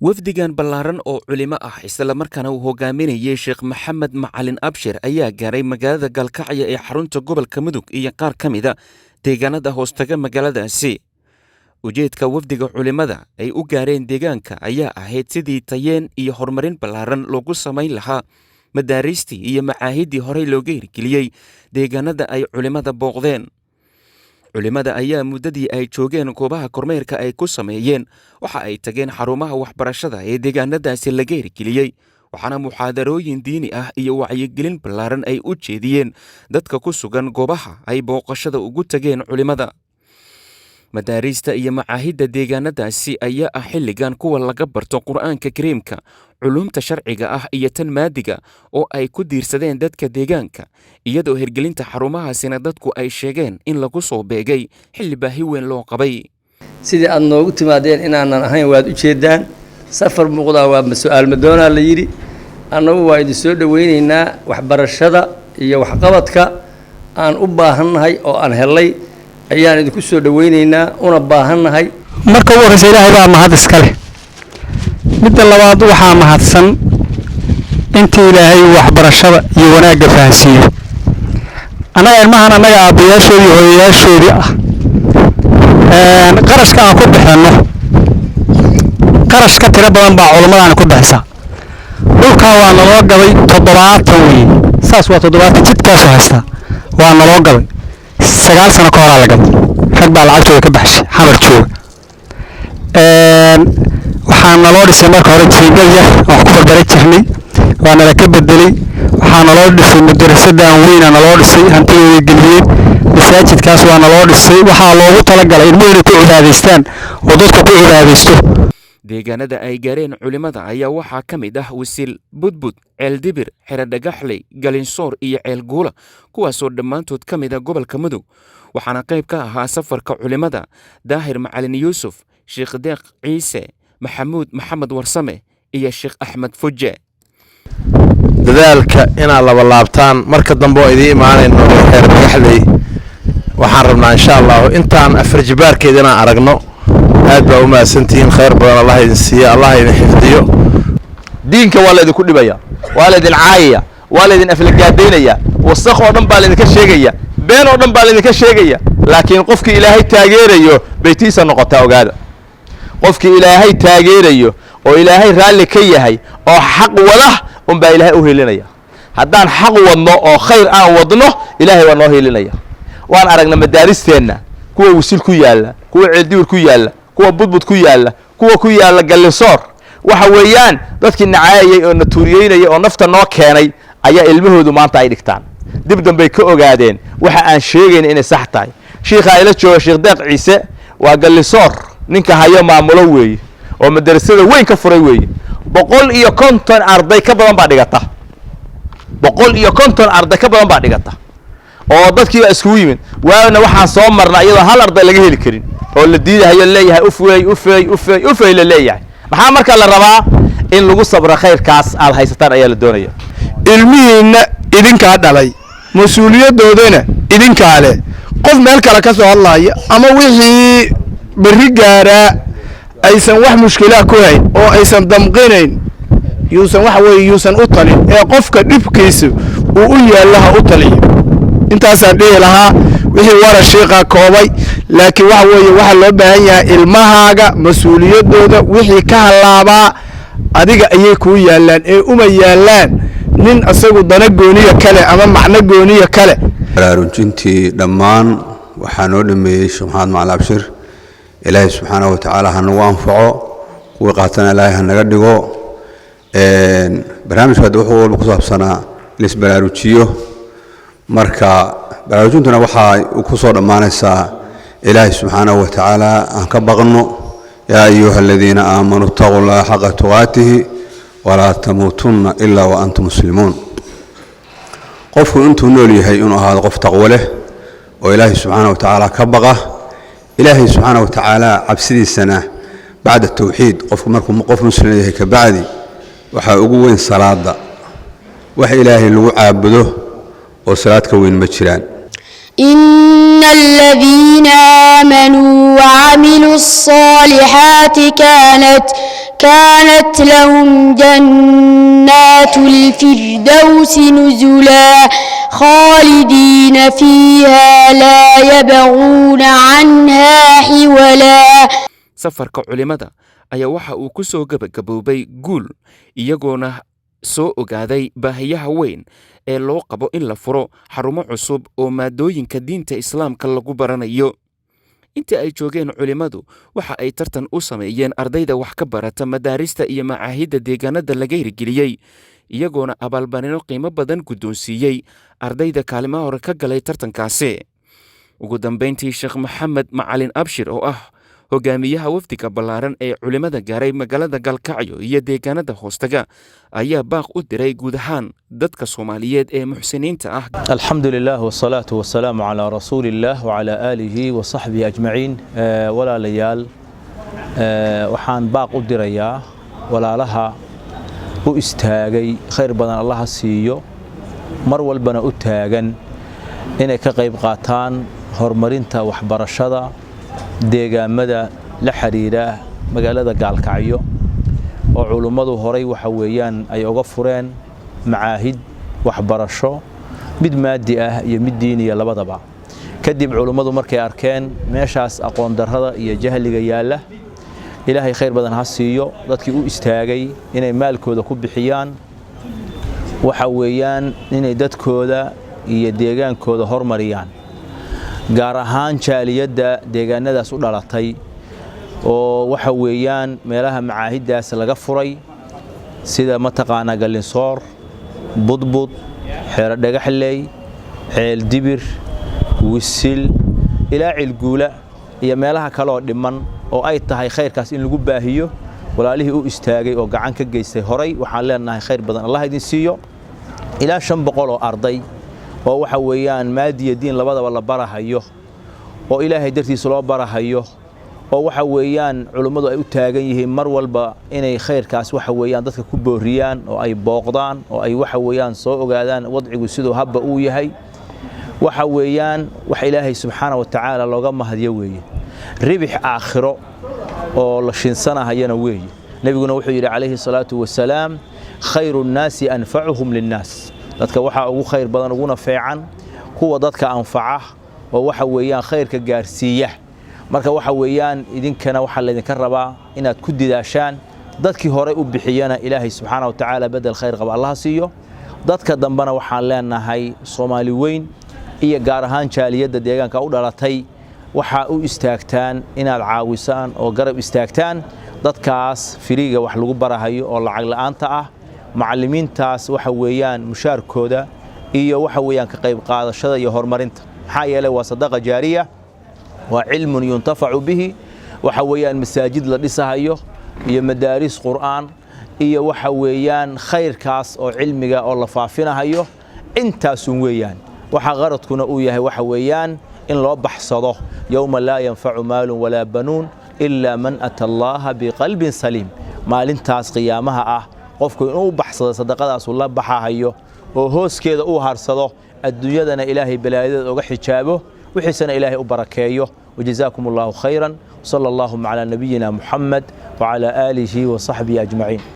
wafdigan ballaaran oo culimo ah isla markaana uu hogaaminayay Sheekh Maxamed Macalin Abshir ayaa gaaray magaalada Galkacyo ee xarunta gobolka Mudug iyo qaar ka mid ah deegaanada hoostaga magaaladaasi. Ujeedka wafdiga culimada ay u gaareen deegaanka ayaa ahayd sidii tayeen iyo horumarin ballaaran loogu samayn lahaa madaariistii iyo macaahidii horey looga hirgeliyey deegaanada ay culimada booqdeen. Culimada ayaa muddadii ay joogeen goobaha kormeerka ay ku sameeyeen waxa ay tageen xarumaha waxbarashada ee deegaanadaasi laga hirgeliyey, waxaana muxaadarooyin diini ah iyo wacyigelin ballaaran ay u jeediyeen dadka ku sugan goobaha ay booqashada ugu tageen culimada. Madaariista iyo macaahidda deegaanadaasi ayaa ah xilligan kuwa laga barto Qur'aanka Kariimka, culumta sharciga ah iyo tan maadiga oo ay ku diirsadeen dadka deegaanka, iyadoo hirgelinta xarumahaasina dadku ay sheegeen in lagu soo beegay xilli baahi weyn loo qabay. sidii aad noogu timaadeen inaanan ahayn waad u jeedaan, safar muuqdaa waa su'aal madoonaa la yidhi, annagu waa idin soo dhowaynaynaa waxbarashada iyo waxqabadka aan u baahannahay oo aan helay ayaan idinku soo dhaweynaynaa una baahannahay. marka ugu horreysa ilaahay baa mahad iska leh. midda labaad waxaa mahadsan intii ilaahay waxbarashada iyo wanaagga fahansiiyo. annaga ilmahan annaga aabbayaashoodii hooyayaashoodii ah qarashka aan ku bixinno qarash ka tiro badan baa culimmadaan ku bixisa. dhulkaa waa naloo gabay 70 weyn, saas waa 70 jidkaasoo haysta waa naloo gabay 9 sano ka horaa la gabay, rag baa lacagtooda ka baxshay xamar jooga. waxaa naloo dhisay marka hore jiingad yar oo wax ku barbara jirnay, waa nala ka bedelay. waxaa naloo dhisay madrasadan weyna naloo dhisay, hantidooda geliyeen. masaajidkaas waa naloo dhisay, waxaa loogu talagalay ilmuhu inay ku cibaadaystaan oo dadku ku cibaadaysto. deegaanada ay gaareen culimada ayaa waxaa ka mid ah Wasiil, Budbud, Ceeldibir, Xero Dhagaxley, Galinsoor iyo Ceel Guula, kuwaasoo dhammaantood ka mid ah gobolka Mudug. waxaana qayb ka ahaa safarka culimada Daahir Macalin Yuusuf, Sheekh Deeq Ciise, Maxamuud Maxamed Warsame iyo Sheekh Axmed Fuje. dadaalka inaad laba laabtaan marka dambe oo idin imaanayno Xero Dhagaxley waxaan rabnaa insha Allah intaan afar jibaarkeed inaan aragno. aad baa u mahadsantihiin, khayr badan Allah idin siiyo, Allah idin xifdiyo. diinka waa la idinku dhibaya, waa la idin caayaya, waa la idin aflagaadeynaya, wasakh oo dhan baa la idinka sheegaya, been oo dhan baa la idinka sheegaya. laakiin qofkii ilaahay taageerayo baytiisa noqotaa ogaada. qofkii ilaahay taageerayo oo ilaahay raalli ka yahay oo xaq wada baa ilaahay u helinaya. haddaan xaq wadno oo khayr aan wadno ilaahay waa noo helinaya. waan aragna madaaristeenna kuwa Wasiil ku yaala, kuwa Ceeldibir ku yaala, kuwa Budbud ku yaala, kuwa ku yaala Galinsoor. waxa weeyaan dadkii nacaayay oo natuuriyeynaya oo nafta noo keenay ayaa ilmahoodu maanta ay dhigtaan. dib dambe ka ogaadeen waxa aan sheegayna inay sax tahay. sheekha ila jooga Sheekh Deeq Ciise waa Galinsoor ninka hayo maamulo weeye oo madrasada weyn ka furay weeye. 150 arday ka badan baa dhigata. 150 arday ka badan baa dhigata oo dadkii waa isku yimid. waana waxaan soo marnaa iyadoo hal arday laga heli karin oo la diidayo leeyahay ufay la leeyahay. maxaa marka la rabaa in lagu sabro khayrkaas aad haysataan ayaa la doonaya. ilmihiina idinka dhalay, mas'uuliyadoodana idinka leh. qof meel kale ka soo hadlaya ama wixii bari gaara aysan wax mushkila ku hayn oo aysan damqinayn yuusan wax weey yuusan u talin ee qofka dhibkiisa uu u yaalaha u taliyo. intaasaan dhihi lahaa wixii wara sheekha koobay, laakiin waxa weeye waxa loo baahan yahay ilmahaaga mas'uuliyadooda wixii ka halaabaa adiga ayay ku yaalaan ee uma yaalaan nin asagu dana gooniya kale ama macna gooniya kale. baraarujintii dhammaan waxaa noo dhameeyey Sheekh Maxamed Macalin Abshir. ilaahay subxaanahu wa tacaala ha nagu anfaco, kuwii qaatana ilaahay ha naga dhigo. barnaamijka wuxuu walba ku saabsanaa in is baraarujiyo. marka baraarujintuna waxaa ku soo dhammaanaysaa ilaahay subxaanahu wa tacaala aan ka baqno. yaa ayuha aladiina aamanuu ittaqullaha xaqa tuqaatihi walaa tamuutunna ilaa wa antum muslimuun. qofku intuu nool yahay inuu ahaado qof taqwo leh oo ilaahay subxaanahu wa tacaala ka baqa. ilaahay subxaanahu wa tacaala cabsidiisana bacda tawxiid qofku markuu qof muslim yahay ka bacdi waxaa ugu weyn salaada. wax ilaahay lagu caabudo oo salaad ka weyn ma jiraan. إن الذين آمنوا وعملوا الصالحات كانت لهم جنات الفردوس نزلا خالدين فيها لا يبغون عنها حولا. safarka culimada ayaa waxa uu ku soo gabagaboobay guul iyagoona soo ogaaday baahiyaha weyn ee loo qabo in la furo xarumo cusub oo maadooyinka diinta islaamka lagu baranayo. intii ay joogeen culimadu waxa ay tartan u sameeyeen ardayda wax ka barata madaarista iyo macaahidda deegaanada laga hirgeliyey iyagoona abaalmarino qiimo badan guddoonsiiyey ardayda kaalimaha hore ka galay tartankaasi. ugu dambayntii sheekh maxamed macalin abshir oo ah hogaamiyaha wafdiga ballaaran ee culimada gaaray magaalada Galkacyo iyo deegaanada hoostaga ayaa baaq u diray guud ahaan dadka Soomaaliyeed ee muxsiniinta ah. alxamdulillaah wasalaatu wasalaamu calaa rasuulillaah wacalaa aalihi wa saxbihi ajmaciin. walaalayaal waxaan baaq u dirayaa walaalaha u istaagay khayr badan allaha siiyo mar walbana u taagan inay ka qayb qaataan horumarinta waxbarashada deegaamada la xiriira magaalada Gaalkacyo oo culimadu horay waxa weeyaan ay uga fureen macaahid waxbarasho mid maadi ah iyo mid diiniya labadaba. kadib culimadu markay arkeen meeshaas aqoon darrada iyo jahliga yaala ilaahay khayr badan ha siiyo dadkii u istaagay inay maalkooda ku bixiyaan waxa weeyaan inay dadkooda iyo deegaankooda horumariyaan gaar ahaan jaaliyadda deegaanadaas u dhalatay oo waxa weeyaan meelaha macaahiddaas laga furay sida mataqaana Galinsoor, Budbud, Xeero Dhagaxley, Ceel Dibir, Wisil ilaa Cilguula iyo meelaha kale oo dhiman oo ay tahay khayrkaas in lagu baahiyo walaalihii u istaagay oo gacan ka geystay horay waxaan leenahay khayr badan Allah idin siiyo ilaa 500 oo arday oo waxa weeyaan maadiya diin labadaba la barahayo oo ilaahay dartiisa loo barahayo oo waxa weeyaan culimadu ay u taagan yihiin mar walba inay khayrkaas waxa weeyaan dadka ku booriyaan oo ay booqdaan oo ay waxa weeyaan soo ogaadaan wadcigu sidoo habba uu yahay waxa weeyaan wax ilaahay subxaanahu wa ta'ala looga mahadiyo weeye ribix aakhiro oo la shinsanahayana weeye nabiguna wuxuu yiri calayhi salaatu wasalaam khayrun naasi anfa'uhum linnaas dadka waxa ugu khayr badan uguna fiican kuwa dadka anfaca oo waxa weeyaan khayrka gaarsiiya marka waxa weeyaan idinkana waxa la idinka rabaa inaad ku didaashaan dadkii hore u bixiyana ilaahay subxaanahu wa ta'ala badal khayr qaba Allah siiyo dadka dambana waxaan leenahay Soomaali weyn iyo gaar ahaan jaaliyadda deegaanka u dhalatay waxa u istaagtaan inaad caawisaan oo garab istaagtaan dadkaas firiga wax lagu barahayo oo lacag la'aanta ah macallimiintaas waxa weeyaan mushaarkooda iyo waxa weeyaan ka qayb qaadashada iyo horumarinta maxaa yeelay waa sadaqa jaariya waa cilmun yuntafacu bihi waxa weeyaan masaajid la dhisahayo iyo madaaris qur'aan iyo waxa weeyaan khayrkaas oo cilmiga oo la faafinahayo intaas weeyaan waxa qaradkuna uu yahay waxa weeyaan in loo baxsado yawma laa yanfacu maalun walaa banuun illa man ata allaha biqalbin saliim maalintaas qiyaamaha ah qofku inuu baxsado sadaqadaas uu la baxahayo oo hooskeeda uu harsado adduunyadana ilaahay balaayadeeda uga xijaabo wixiisana ilaahay u barakeeyo wajazaakumullahu khayran sallallahu ala nabiyyina muhammad wa ala alihi wa sahbihi ajma'in.